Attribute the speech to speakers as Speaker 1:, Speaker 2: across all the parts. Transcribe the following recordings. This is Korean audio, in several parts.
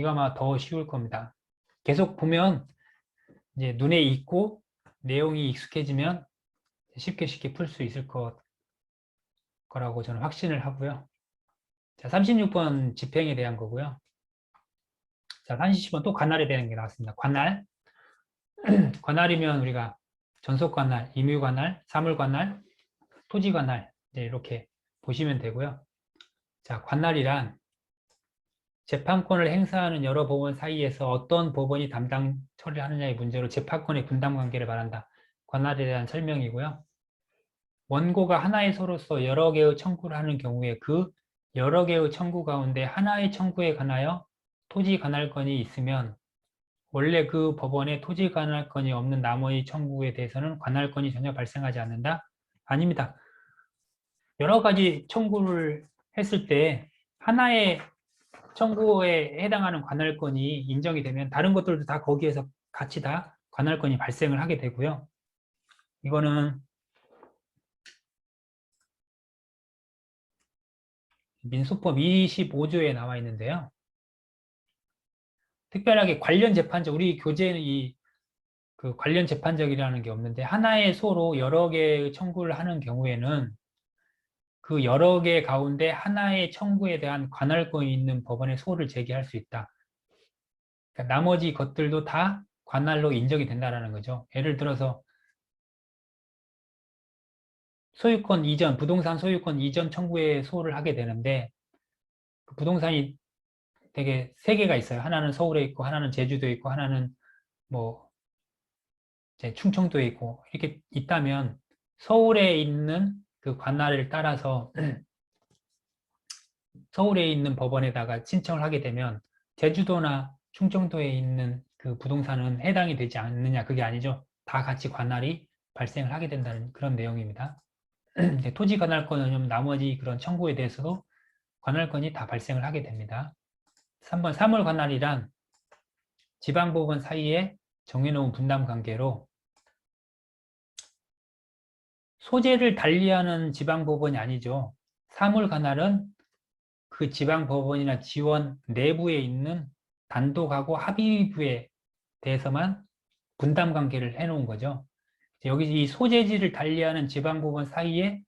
Speaker 1: 이거 아마 더 쉬울 겁니다. 계속 보면 이제 눈에 익고 내용이 익숙해지면 쉽게 풀 수 있을 거라고 저는 확신을 하고요. 자, 36번 집행에 대한 거고요. 자, 30번 또 관할에 대한 게 나왔습니다. 관할. 관할이면 우리가 전속관할, 임유관할, 사물관할, 토지관할 이렇게 보시면 되고요. 자, 관할이란 재판권을 행사하는 여러 법원 사이에서 어떤 법원이 담당 처리를 하느냐의 문제로 재판권의 분담 관계를 말한다. 관할에 대한 설명이고요. 원고가 하나의 소로서 여러 개의 청구를 하는 경우에 그 여러 개의 청구 가운데 하나의 청구에 관하여 토지 관할권이 있으면 원래 그 법원에 토지 관할권이 없는 나머지 청구에 대해서는 관할권이 전혀 발생하지 않는다? 아닙니다. 여러 가지 청구를 했을 때 하나의 청구에 해당하는 관할권이 인정이 되면 다른 것들도 다 거기에서 같이 다 관할권이 발생을 하게 되고요. 이거는 민소법 25조에 나와 있는데요. 특별하게 관련 재판적, 우리 교재에는 그 관련 재판적이라는 게 없는데 하나의 소로 여러 개의 청구를 하는 경우에는 그 여러 개 가운데 하나의 청구에 대한 관할권이 있는 법원에 소를 제기할 수 있다. 그러니까 나머지 것들도 다 관할로 인정이 된다는 거죠. 예를 들어서 소유권 이전, 부동산 소유권 이전 청구에 소를 하게 되는데 그 부동산이 되게 세 개가 있어요. 하나는 서울에 있고 하나는 제주도에 있고 하나는 뭐 이제 충청도에 있고 이렇게 있다면 서울에 있는 그 관할을 따라서 서울에 있는 법원에다가 신청을 하게 되면 제주도나 충청도에 있는 그 부동산은 해당이 되지 않느냐 그게 아니죠. 다 같이 관할이 발생을 하게 된다는 그런 내용입니다. 토지 관할권은 나머지 그런 청구에 대해서도 관할권이 다 발생을 하게 됩니다. 3번 사물 관할이란 지방법원 사이에 정해놓은 분담 관계로 소재를 달리하는 지방법원이 아니죠. 사물 관할은 그 지방법원이나 지원 내부에 있는 단독하고 합의부에 대해서만 분담 관계를 해놓은 거죠. 여기 이 소재지를 달리하는 지방법원 사이에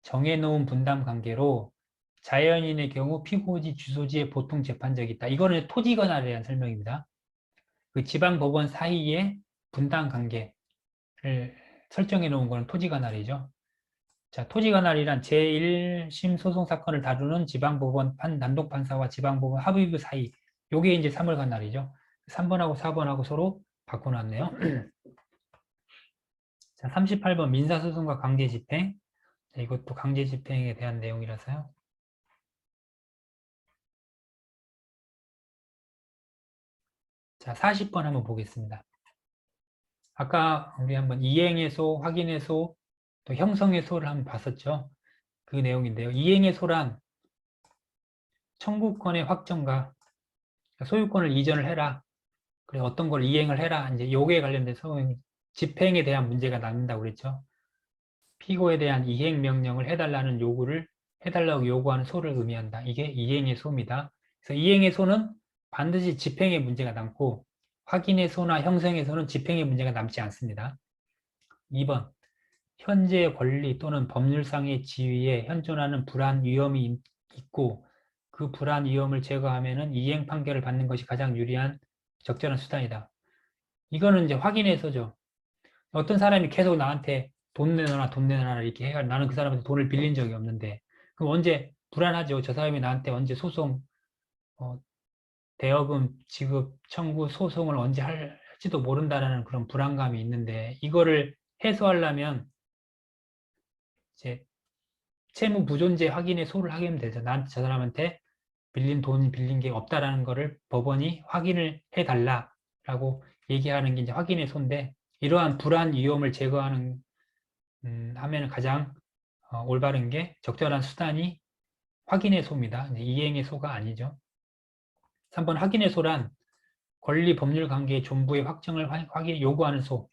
Speaker 1: 정해놓은 분담 관계로 자연인의 경우 피고지 주소지에 보통 재판적이 있다. 이거는 토지 관할에 대한 설명입니다. 그 지방법원 사이에 분담 관계를 설정해 놓은 것은 토지 관할이죠. 자, 토지 관할이란 제1심 소송 사건을 다루는 지방법원 단독 판사와 지방법원 합의부 사이. 요게 이제 사물 관할이죠. 3번하고 4번하고 서로 바꿔놨네요. 자, 38번 민사소송과 강제집행. 자, 이것도 강제집행에 대한 내용이라서요. 자, 40번 한번 보겠습니다. 아까 우리 한번 이행의 소, 확인의 소, 또 형성의 소를 한번 봤었죠. 그 내용인데요. 이행의 소란 청구권의 확정과 소유권을 이전을 해라. 그래서 어떤 걸 이행을 해라. 이제 요거에 관련돼서 집행에 대한 문제가 남는다고 그랬죠. 피고에 대한 이행 명령을 해달라는 요구를 해달라고 요구하는 소를 의미한다. 이게 이행의 소입니다. 그래서 이행의 소는 반드시 집행의 문제가 남고 확인의 소나 형성의 소는 집행의 문제가 남지 않습니다. 2번 현재 권리 또는 법률상의 지위에 현존하는 불안 위험이 있고 그 불안 위험을 제거하면은 이행 판결을 받는 것이 가장 유리한 적절한 수단이다. 이거는 이제 확인해서죠. 어떤 사람이 계속 나한테 돈 내놔라 이렇게 해가 나는 그 사람한테 돈을 빌린 적이 없는데 그럼 언제 불안하죠. 저 사람이 나한테 언제 소송 대여금 지급 청구 소송을 언제 할지도 모른다라는 그런 불안감이 있는데 이거를 해소하려면 이제 채무 부존재 확인의 소를 하게 하면 되죠. 나한테 저 사람한테 돈 빌린 게 없다라는 거를 법원이 확인을 해달라라고 얘기하는 게 이제 확인의 소인데 이러한 불안 위험을 제거하는 하면 가장 올바른 게 적절한 수단이 확인의 소입니다. 이행의 소가 아니죠. 3번 확인의 소란 권리 법률 관계의 존부의 확정을 요구하는 소.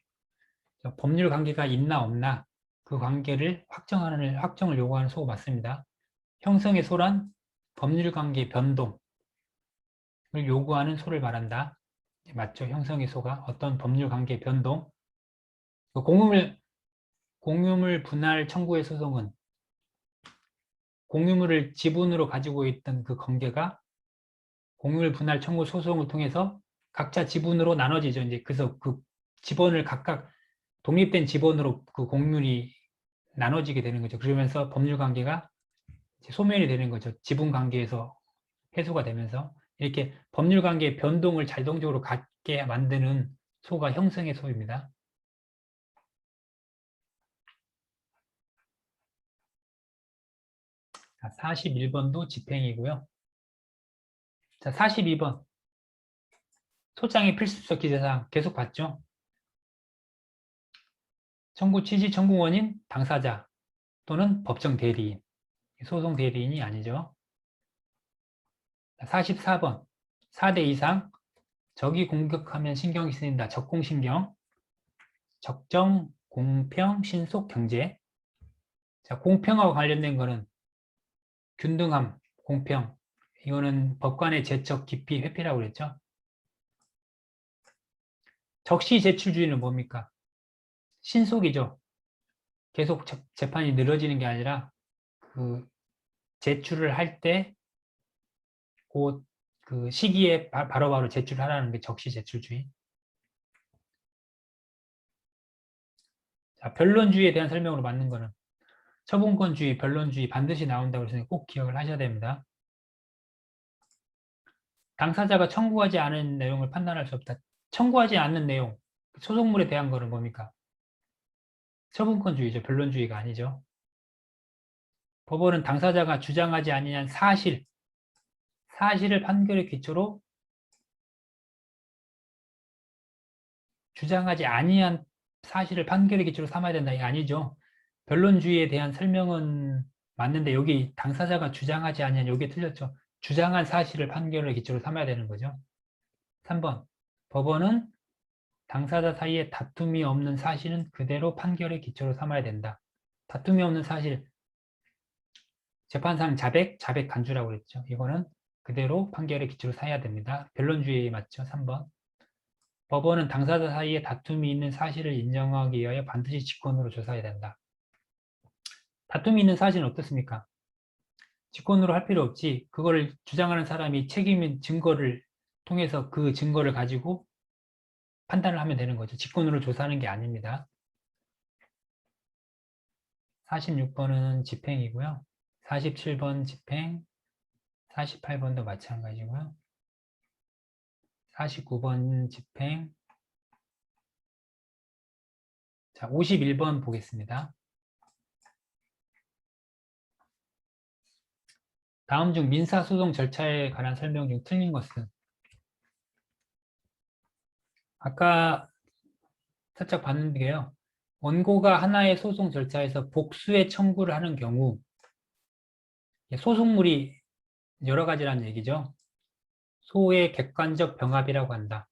Speaker 1: 법률 관계가 있나 없나 그 관계를 확정을 요구하는 소가 맞습니다. 형성의 소란 법률 관계 변동. 요구하는 소를 말한다. 맞죠? 형성의 소가 어떤 법률 관계 변동. 그 공유물 분할 청구의 소송은 공유물을 지분으로 가지고 있던 그 관계가 공유물 분할 청구 소송을 통해서 각자 지분으로 나눠지죠. 이제 그래서 그 지분을 각각 독립된 지분으로 그 공유물이 나눠지게 되는 거죠. 그러면서 법률 관계가 소멸이 되는 거죠. 지분 관계에서 해소가 되면서 이렇게 법률 관계의 변동을 자동적으로 갖게 만드는 소가 형성의 소입니다. 자, 41번도 집행이고요. 자, 42번. 소장의 필수적 기재사항 계속 봤죠? 청구 취지 청구 원인 당사자 또는 법정 대리인. 소송 대리인이 아니죠. 44번. 4대 이상 적이 공격하면 신경이 쓰인다. 적공신경. 적정, 공평, 신속, 경제. 자, 공평하고 관련된 거는 균등함, 공평. 이거는 법관의 제적, 기피, 회피라고 그랬죠. 적시 제출주의는 뭡니까? 신속이죠. 계속 재판이 늘어지는 게 아니라 그 제출을 할 때 그 시기에 바로바로 제출하라는 게 적시 제출주의. 자, 변론주의에 대한 설명으로 맞는 거는 처분권주의, 변론주의 반드시 나온다고 해서 꼭 기억을 하셔야 됩니다. 당사자가 청구하지 않은 내용을 판단할 수 없다. 청구하지 않는 내용, 소송물에 대한 거는 뭡니까? 처분권주의죠. 변론주의가 아니죠. 법원은 당사자가 주장하지 아니한 사실을 판결의 기초로 주장하지 아니한 사실을 판결의 기초로 삼아야 된다. 이게 아니죠. 변론주의에 대한 설명은 맞는데 여기 당사자가 주장하지 아니한 여기에 틀렸죠. 주장한 사실을 판결의 기초로 삼아야 되는 거죠. 3번. 법원은 당사자 사이에 다툼이 없는 사실은 그대로 판결의 기초로 삼아야 된다. 다툼이 없는 사실, 재판상 자백 간주라고 그랬죠. 이거는 그대로 판결의 기초로 삼아야 됩니다. 변론주의 맞죠? 3번. 법원은 당사자 사이에 다툼이 있는 사실을 인정하기 위하여 반드시 직권으로 조사해야 된다. 다툼이 있는 사실은 어떻습니까? 직권으로 할 필요 없지. 그거를 주장하는 사람이 책임인 증거를 통해서 그 증거를 가지고 판단을 하면 되는 거죠. 직권으로 조사하는 게 아닙니다. 46번은 집행이고요. 47번 집행, 48번도 마찬가지고요. 49번 집행. 자, 51번 보겠습니다. 다음 중 민사소송 절차에 관한 설명 중 틀린 것은 아까 살짝 봤는데요. 원고가 하나의 소송 절차에서 복수의 청구를 하는 경우 소송물이 여러 가지라는 얘기죠. 소의 객관적 병합이라고 한다.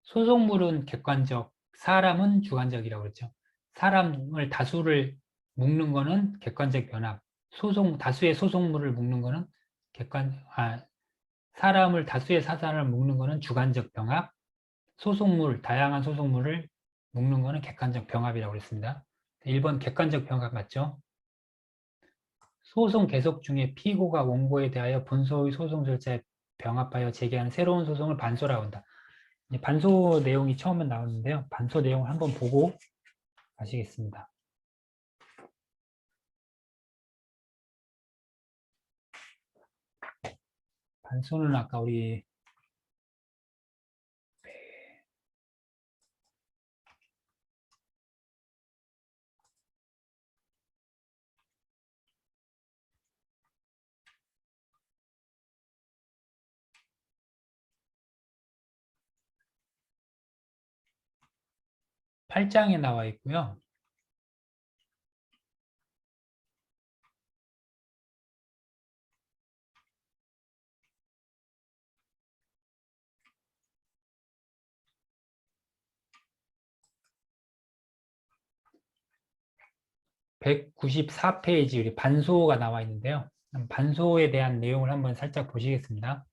Speaker 1: 소송물은 객관적, 사람은 주관적이라고 그랬죠. 사람을 다수를 묶는 거는 객관적 변합. 다수의 소송물을 묶는 거는 사람을 다수의 사람을 묶는 거는 주관적 병합. 다양한 소송물을 묶는 거는 객관적 병합이라고 그랬습니다. 1번 객관적 병합 맞죠? 소송 계속 중에 피고가 원고에 대하여 본소의 소송 절차에 병합하여 제기하는 새로운 소송을 반소라고 한다. 반소 내용이 처음에 나오는데요. 반소 내용을 한번 보고 가시겠습니다. 반소는 아까 우리 8장에 나와 있고요. (194페이지) 우리 반소가 나와 있는데요. 반소에 대한 내용을 한번 살짝 보시겠습니다.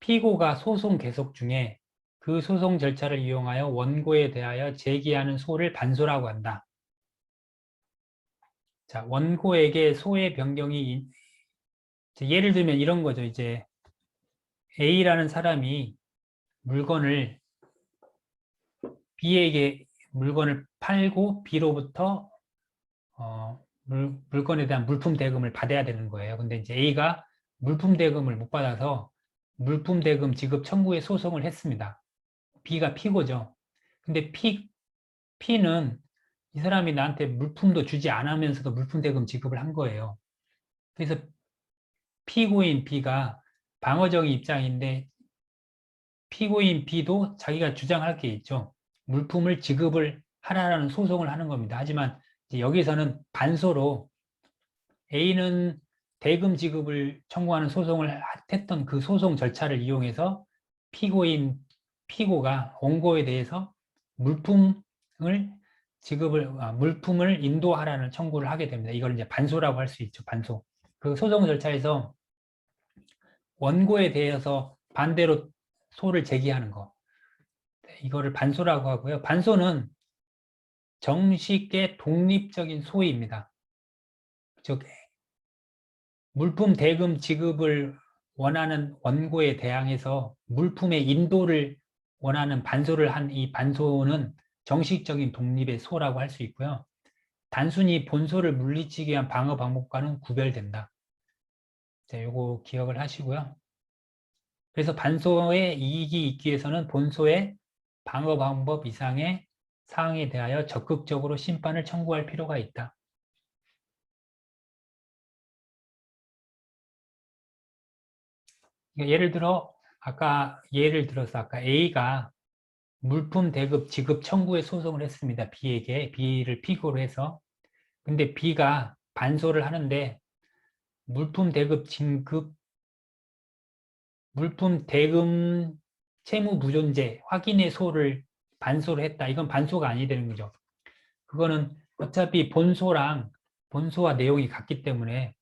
Speaker 1: 피고가 소송 계속 중에 그 소송 절차를 이용하여 원고에 대하여 제기하는 소를 반소라고 한다. 자, 원고에게 소의 변경이 예를 들면 이런 거죠. 이제 A라는 사람이 물건을 B에게 물건을 팔고 B로부터 물건에 대한 물품 대금을 받아야 되는 거예요. 근데 이제 A가 물품 대금을 못 받아서 물품 대금 지급 청구에 소송을 했습니다. B가 피고죠. 근데 P는 이 사람이 나한테 물품도 주지 않으면서도 물품 대금 지급을 한 거예요. 그래서 피고인 B가 방어적인 입장인데 피고인 B도 자기가 주장할 게 있죠. 물품을 지급을 하라는 소송을 하는 겁니다. 하지만 이제 여기서는 반소로 A는 대금 지급을 청구하는 소송을 했던 그 소송 절차를 이용해서 피고가 원고에 대해서 물품을 물품을 인도하라는 청구를 하게 됩니다. 이걸 이제 반소라고 할 수 있죠. 반소. 그 소송 절차에서 원고에 대해서 반대로 소를 제기하는 거. 이거를 반소라고 하고요. 반소는 정식의 독립적인 소위입니다. 즉, 물품 대금 지급을 원하는 원고에 대항해서 물품의 인도를 원하는 반소를 한 이 반소는 정식적인 독립의 소라고 할 수 있고요. 단순히 본소를 물리치기 위한 방어 방법과는 구별된다. 자, 요거 기억을 하시고요. 그래서 반소에 이익이 있기 위해서는 본소의 방어 방법 이상의 사항에 대하여 적극적으로 심판을 청구할 필요가 있다. 예를 들어서 아까 A가 물품 대급 지급 청구에 소송을 했습니다. B를 피고로 해서. 근데 B가 반소를 하는데 물품 대급 진급, 물품 대금 채무 부존재 확인의 소를 반소를 했다. 이건 반소가 아니 되는 거죠. 그거는 어차피 본소와 내용이 같기 때문에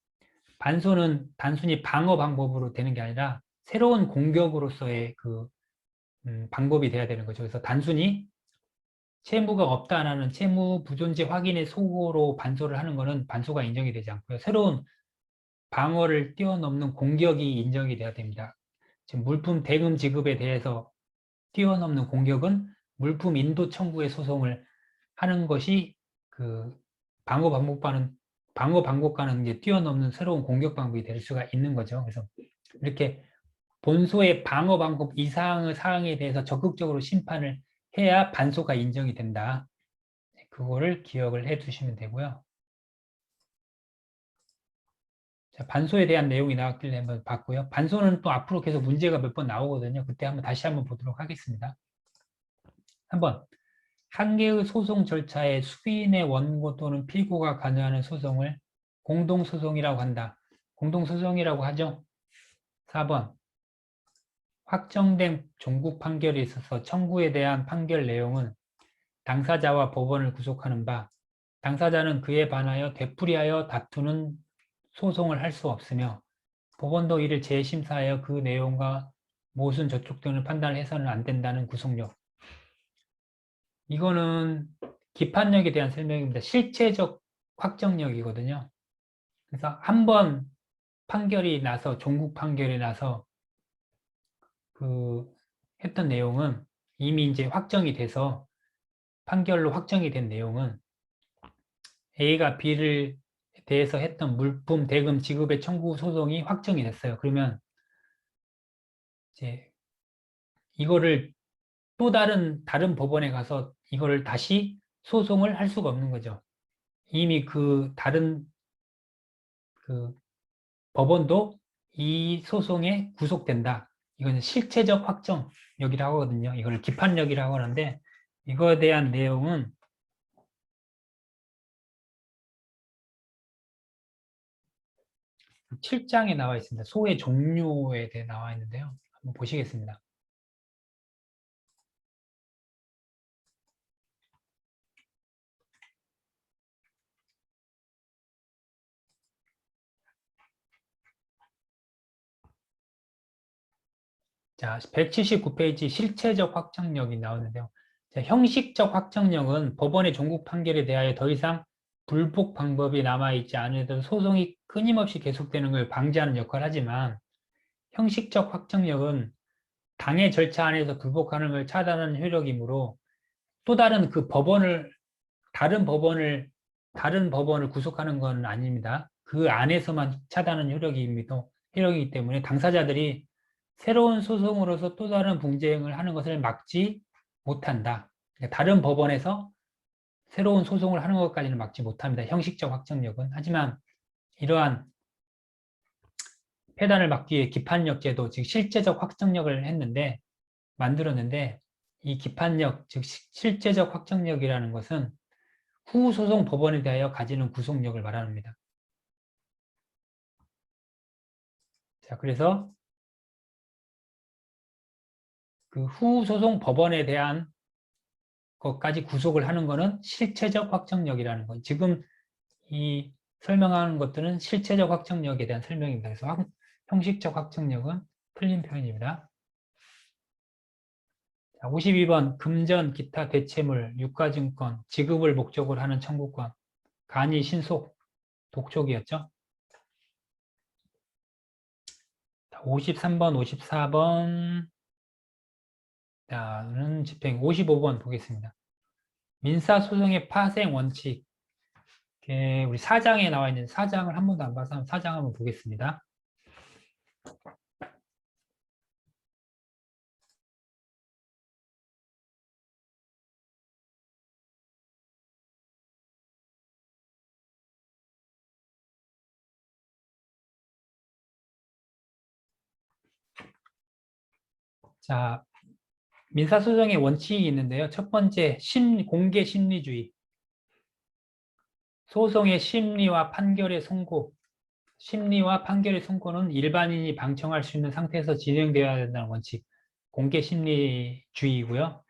Speaker 1: 반소는 단순히 방어 방법으로 되는 게 아니라 새로운 공격으로서의 방법이 돼야 되는 거죠. 그래서 단순히 채무가 없다라는 채무 부존재 확인의 소로 반소를 하는 것은 반소가 인정이 되지 않고요. 새로운 방어를 뛰어넘는 공격이 인정이 돼야 됩니다. 지금 물품 대금 지급에 대해서 뛰어넘는 공격은 물품 인도 청구의 소송을 하는 것이 그 방어 방법과는 이제 뛰어넘는 새로운 공격 방법이 될 수가 있는 거죠. 그래서 이렇게 본소의 방어 방법 이상의 사항에 대해서 적극적으로 심판을 해야 반소가 인정이 된다. 그거를 기억을 해 두시면 되고요. 자, 반소에 대한 내용이 나왔길래 한번 봤고요. 반소는 또 앞으로 계속 문제가 몇 번 나오거든요. 그때 다시 한번 보도록 하겠습니다. 한번 한 개의 소송 절차에 수인의 원고 또는 피고가 관여하는 소송을 공동소송이라고 한다. 공동소송이라고 하죠. 4번 확정된 종국 판결에 있어서 청구에 대한 판결 내용은 당사자와 법원을 구속하는 바 당사자는 그에 반하여 되풀이하여 다투는 소송을 할 수 없으며 법원도 이를 재심사하여 그 내용과 모순 저촉 등을 판단을 해서는 안 된다는 구속력. 이거는 기판력에 대한 설명입니다. 실체적 확정력이거든요. 그래서 한 번 판결이 나서 종국 판결이 나서 했던 내용은 이미 이제 확정이 돼서 판결로 확정이 된 내용은 A가 B를 대해서 했던 물품 대금 지급의 청구 소송이 확정이 됐어요. 그러면 이제 이거를 또 다른 법원에 가서 이거를 다시 소송을 할 수가 없는 거죠. 이미 다른 그 법원도 이 소송에 구속된다. 이건 실체적 확정력이라고 하거든요. 이걸 기판력이라고 하는데 이거에 대한 내용은 7장에 나와 있습니다. 소의 종류에 대해 나와 있는데요. 한번 보시겠습니다. 자, 179페이지 실체적 확정력이 나오는데요. 자, 형식적 확정력은 법원의 종국 판결에 대하여 더 이상 불복 방법이 남아있지 않으면 소송이 끊임없이 계속되는 걸 방지하는 역할을 하지만, 형식적 확정력은 당해 절차 안에서 불복하는 걸 차단하는 효력이므로 또 다른 그 법원을, 다른 법원을 구속하는 건 아닙니다. 그 안에서만 차단하는 효력이기 때문에 당사자들이 새로운 소송으로서 또 다른 분쟁을 하는 것을 막지 못한다. 다른 법원에서 새로운 소송을 하는 것까지는 막지 못합니다. 형식적 확정력은. 하지만 이러한 폐단을 막기 위해 기판력 제도, 즉 실제적 확정력을 만들었는데, 이 기판력, 즉 실제적 확정력이라는 것은 후소송 법원에 대하여 가지는 구속력을 말합니다. 자, 그래서 그 후소송 법원에 대한 것까지 구속을 하는 것은 실체적 확정력이라는 거. 지금 이 설명하는 것들은 실체적 확정력에 대한 설명입니다. 그래서 형식적 확정력은 틀린 표현입니다. 자, 52번 금전, 기타 대체물, 유가증권, 지급을 목적으로 하는 청구권, 간이, 신속, 독촉이었죠. 53번, 54번, 는 집행, 55번 보겠습니다. 민사소송의 파생 원칙, 우리 4장에 나와 있는 4장을 한 번도 안 봐서 4장 한번 보겠습니다. 자, 민사소송의 원칙이 있는데요. 첫 번째, 공개 심리주의. 소송의 심리와 판결의 선고는 일반인이 방청할 수 있는 상태에서 진행되어야 된다는 원칙. 공개 심리주의고요.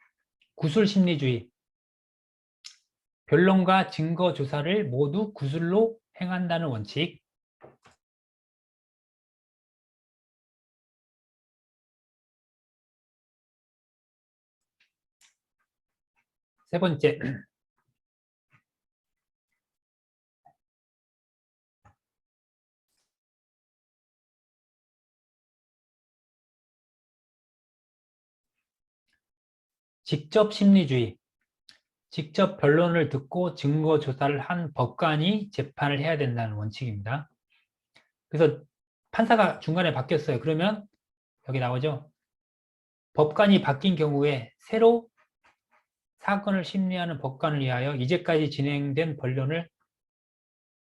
Speaker 1: 구술 심리주의. 변론과 증거 조사를 모두 구술로 행한다는 원칙. 세 번째, 직접 심리주의. 직접 변론을 듣고 증거 조사를 한 법관이 재판을 해야 된다는 원칙입니다. 그래서 판사가 중간에 바뀌었어요. 그러면 여기 나오죠. 법관이 바뀐 경우에 새로 사건을 심리하는 법관을 위하여 이제까지 진행된 변론을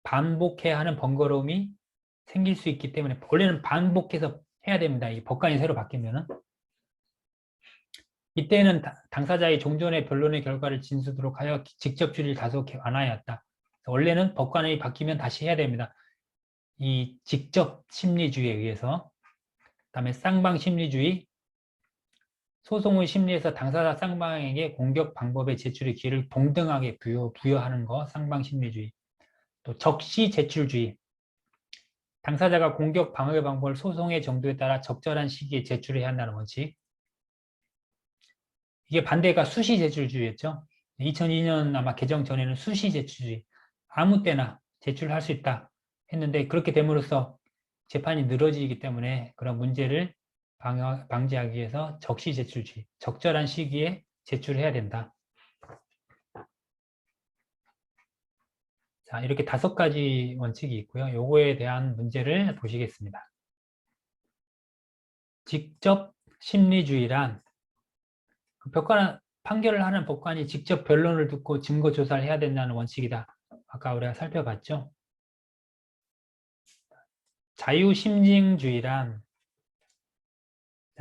Speaker 1: 반복해야 하는 번거로움이 생길 수 있기 때문에 원래는 반복해서 해야 됩니다. 이 법관이 새로 바뀌면은. 이때는 당사자의 종전의 변론의 결과를 진술하도록 하여 직접 주의를 다소 완화하였다. 원래는 법관이 바뀌면 다시 해야 됩니다. 이 직접 심리주의에 의해서. 그다음에 쌍방 심리주의. 소송의 심리에서 당사자 쌍방에게 공격 방법의 제출의 기회를 동등하게 부여하는 거, 쌍방 심리주의. 또 적시 제출주의. 당사자가 공격 방어의 방법을 소송의 정도에 따라 적절한 시기에 제출해야 한다는 원칙. 이게 반대가 수시 제출주의였죠. 2002년 아마 개정 전에는 수시 제출주의. 아무 때나 제출할 수 있다 했는데 그렇게 됨으로써 재판이 늘어지기 때문에 그런 문제를 방지하기 위해서 적시 제출주의. 적절한 시기에 제출해야 된다. 자, 이렇게 5가지 원칙이 있고요. 요거에 대한 문제를 보시겠습니다. 직접 심리주의란 판결을 하는 법관이 직접 변론을 듣고 증거 조사를 해야 된다는 원칙이다. 아까 우리가 살펴봤죠. 자유심증주의란,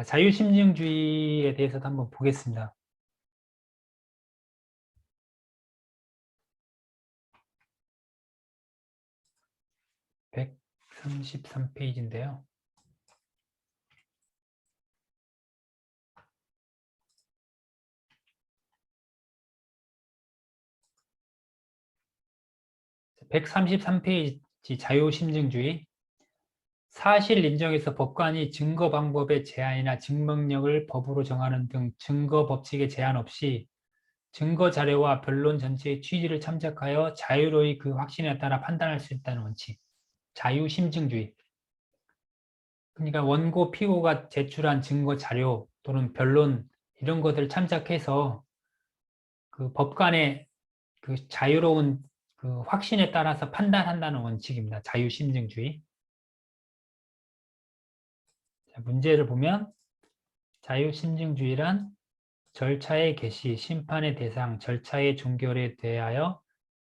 Speaker 1: 자유심증주의에 대해서도 한번 보겠습니다. (133페이지인데요) (133페이지) 자유심증주의. 사실 인정에서 법관이 증거 방법의 제한이나 증명력을 법으로 정하는 등 증거 법칙의 제한 없이 증거 자료와 변론 전체의 취지를 참작하여 자유로이 그 확신에 따라 판단할 수 있다는 원칙. 자유심증주의. 그러니까 원고 피고가 제출한 증거 자료 또는 변론 이런 것들을 참작해서 그 법관의 그 자유로운 그 확신에 따라서 판단한다는 원칙입니다. 자유심증주의. 자, 문제를 보면 자유심증주의란 절차의 개시, 심판의 대상, 절차의 종결에 대하여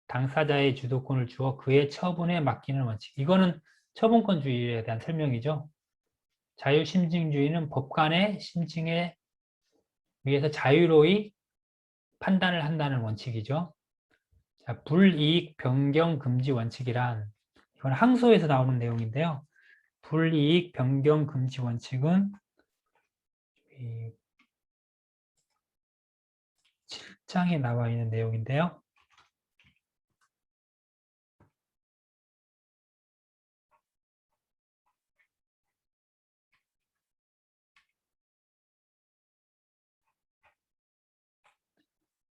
Speaker 1: 당사자의 주도권을 주어 그의 처분에 맡기는 원칙. 이거는 처분권주의에 대한 설명이죠. 자유심증주의는 법관의 심증에 의해서 자유로이 판단을 한다는 원칙이죠. 자, 불이익 변경 금지 원칙이란 이건 항소에서 나오는 내용인데요. 불이익 변경 금지 원칙은 7장에 나와 있는 내용인데요.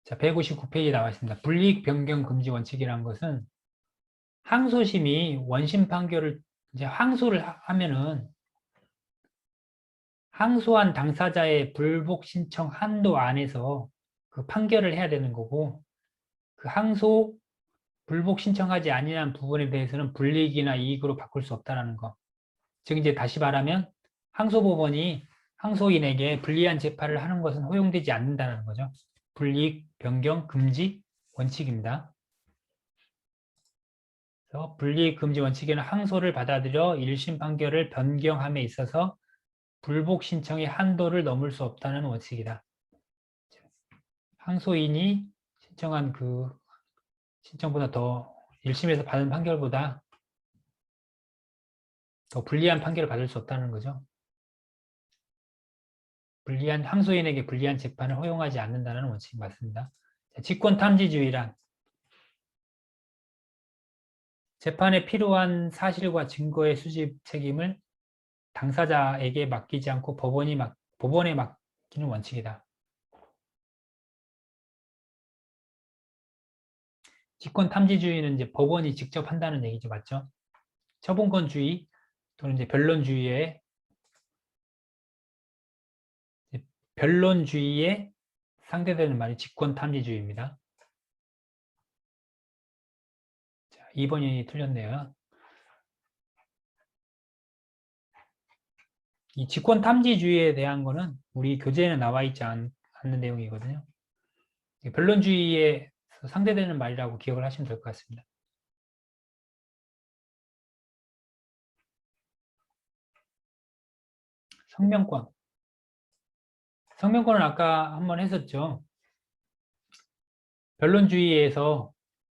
Speaker 1: 자, 159페이지에 나와 있습니다. 불이익 변경 금지 원칙이라는 것은 항소심이 원심 판결을 이제 항소를 하면은 항소한 당사자의 불복 신청 한도 안에서 그 판결을 해야 되는 거고 그 항소 불복 신청하지 아니한 부분에 대해서는 불이익이나 이익으로 바꿀 수 없다는 거. 즉 이제 다시 말하면 항소법원이 항소인에게 불리한 재판을 하는 것은 허용되지 않는다는 거죠. 불이익 변경 금지 원칙입니다. 그래서 불이익 금지 원칙에는 항소를 받아들여 1심 판결을 변경함에 있어서 불복 신청의 한도를 넘을 수 없다는 원칙이다. 항소인이 신청한 그 신청보다 더 1심에서 받은 판결보다 더 불리한 판결을 받을 수 없다는 거죠. 불리한 항소인에게 불리한 재판을 허용하지 않는다는 원칙이 맞습니다. 직권탐지주의란 재판에 필요한 사실과 증거의 수집 책임을 당사자에게 맡기지 않고 법원에 맡기는 원칙이다. 직권탐지주의는 이제 법원이 직접 한다는 얘기죠, 맞죠? 처분권주의 또는 이제 변론주의에 상대되는 말이 직권탐지주의입니다. 자, 2번이 틀렸네요. 이 직권탐지주의에 대한 거는 우리 교재에는 나와 있지 않는 내용이거든요. 변론주의에 상대되는 말이라고 기억을 하시면 될 것 같습니다. 성명권. 성명권은 아까 한번 했었죠. 변론주의에서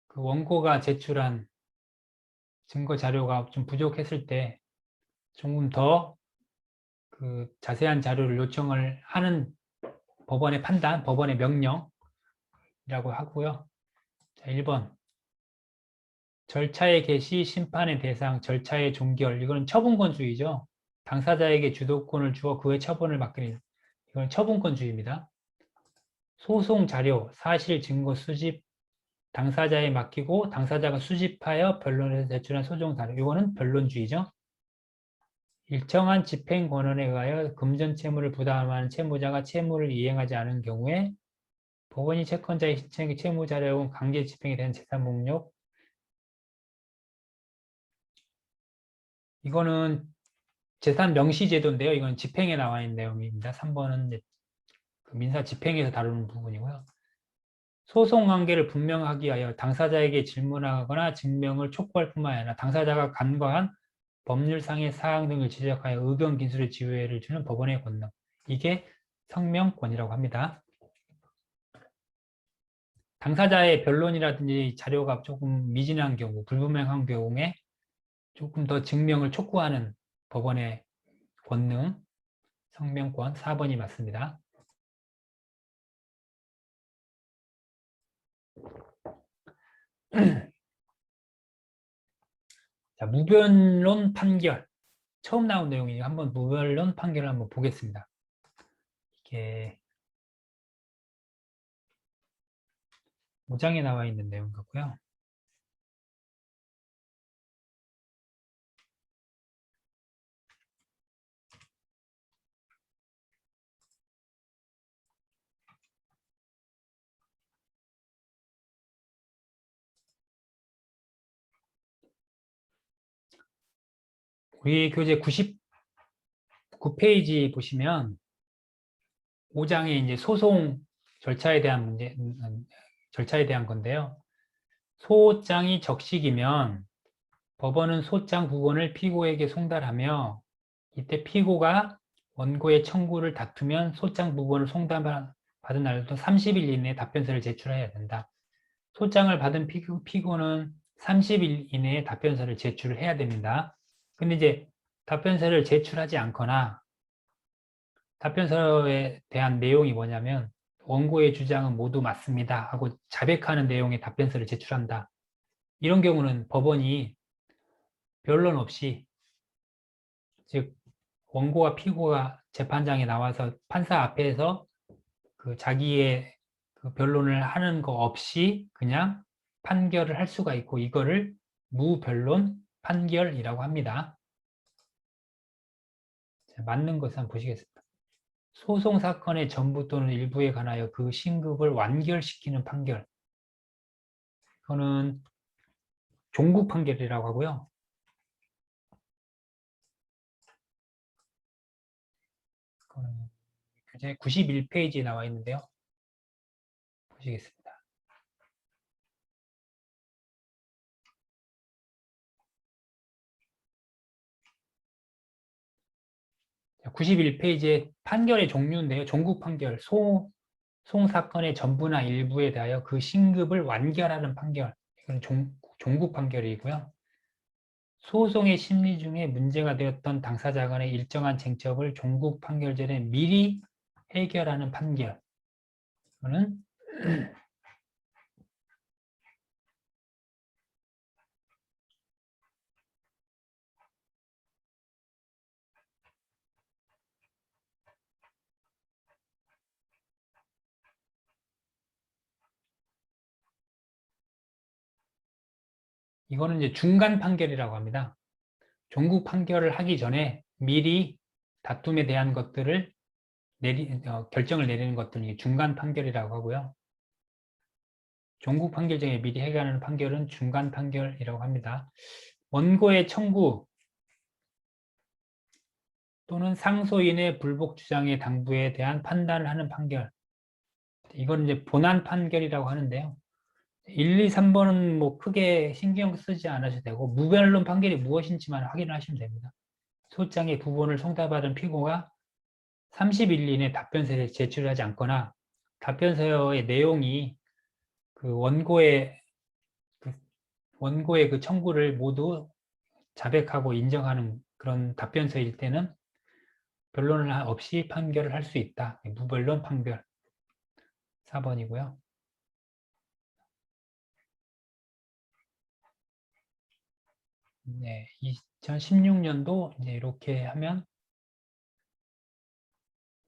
Speaker 1: 그 원고가 제출한 증거 자료가 좀 부족했을 때 조금 더 그 자세한 자료를 요청을 하는 법원의 판단, 법원의 명령이라고 하고요. 자, 1번. 절차의 개시, 심판의 대상, 절차의 종결. 이거는 처분권주의죠. 당사자에게 주도권을 주어 그의 처분을 맡기는 이건 처분권주의입니다. 소송 자료, 사실 증거 수집, 당사자에 맡기고 당사자가 수집하여 변론에서 제출한 소송 자료. 이거는 변론주의죠. 일정한 집행 권한에 의하여 금전 채무를 부담하는 채무자가 채무를 이행하지 않은 경우에 법원이 채권자의 신청의 채무 자료 혹은 강제 집행에 대한 재산 목록. 이거는 재산 명시 제도인데요. 이건 집행에 나와 있는 내용입니다. 3번은 그 민사 집행에서 다루는 부분이고요. 소송 관계를 분명하기 위하여 당사자에게 질문하거나 증명을 촉구할 뿐만 아니라 당사자가 간과한 법률상의 사항 등을 지적하여 의견 진술의 지휘를 주는 법원의 권능. 이게 성명권이라고 합니다. 당사자의 변론이라든지 자료가 조금 미진한 경우, 불분명한 경우에 조금 더 증명을 촉구하는 법원의 권능, 성명권 4번이 맞습니다. 자, 무변론 판결. 처음 나온 내용이니까 한번 무변론 판결을 한번 보겠습니다. 이게 5장에 나와 있는 내용 같고요. 우리 교재 99페이지 보시면 5장에 이제 소송 절차에 대한 절차에 대한 건데요. 소장이 적식이면 법원은 소장 부분을 피고에게 송달하며 이때 피고가 원고의 청구를 다투면 소장 부분을 송달받은 날부터 30일 이내에 답변서를 제출해야 된다. 소장을 받은 피고는 30일 이내에 답변서를 제출을 해야 됩니다. 근데 이제 답변서를 제출하지 않거나 답변서에 대한 내용이 뭐냐면 원고의 주장은 모두 맞습니다 하고 자백하는 내용의 답변서를 제출한다. 이런 경우는 법원이 변론 없이, 즉 원고와 피고가 재판장에 나와서 판사 앞에서 그 자기의 그 변론을 하는 거 없이 그냥 판결을 할 수가 있고, 이거를 무변론 판결이라고 합니다. 자, 맞는 것을 한번 보시겠습니다. 소송 사건의 전부 또는 일부에 관하여 그 신급을 완결시키는 판결. 이거는 종국 판결이라고 하고요. 이제 91페이지에 나와 있는데요. 보시겠습니다. 91페이지에 판결의 종류인데요. 종국 판결, 소송 사건의 전부나 일부에 대하여 그 신급을 완결하는 판결. 이건 종국 판결이고요. 소송의 심리 중에 문제가 되었던 당사자 간의 일정한 쟁점을 종국 판결 전에 미리 해결하는 판결. 이거는 이거는 이제 중간 판결이라고 합니다. 종국 판결을 하기 전에 미리 다툼에 대한 것들을 결정을 내리는 것들이 중간 판결이라고 하고요. 종국 판결 중에 미리 해결하는 판결은 중간 판결이라고 합니다. 원고의 청구 또는 상소인의 불복 주장의 당부에 대한 판단을 하는 판결. 이건 이제 본안 판결이라고 하는데요. 1, 2, 3번은 뭐 크게 신경 쓰지 않으셔도 되고, 무변론 판결이 무엇인지만 확인을 하시면 됩니다. 소장의 부분을 송달받은 피고가 30일 이내 답변서를 제출하지 않거나 답변서의 내용이 그 원고의 그 청구를 모두 자백하고 인정하는 그런 답변서일 때는 변론을 없이 판결을 할 수 있다. 무변론 판결. 4번이고요. 네, 2016년도 이제 이렇게 하면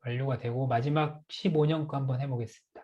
Speaker 1: 완료가 되고, 마지막 15년 거 한번 해보겠습니다.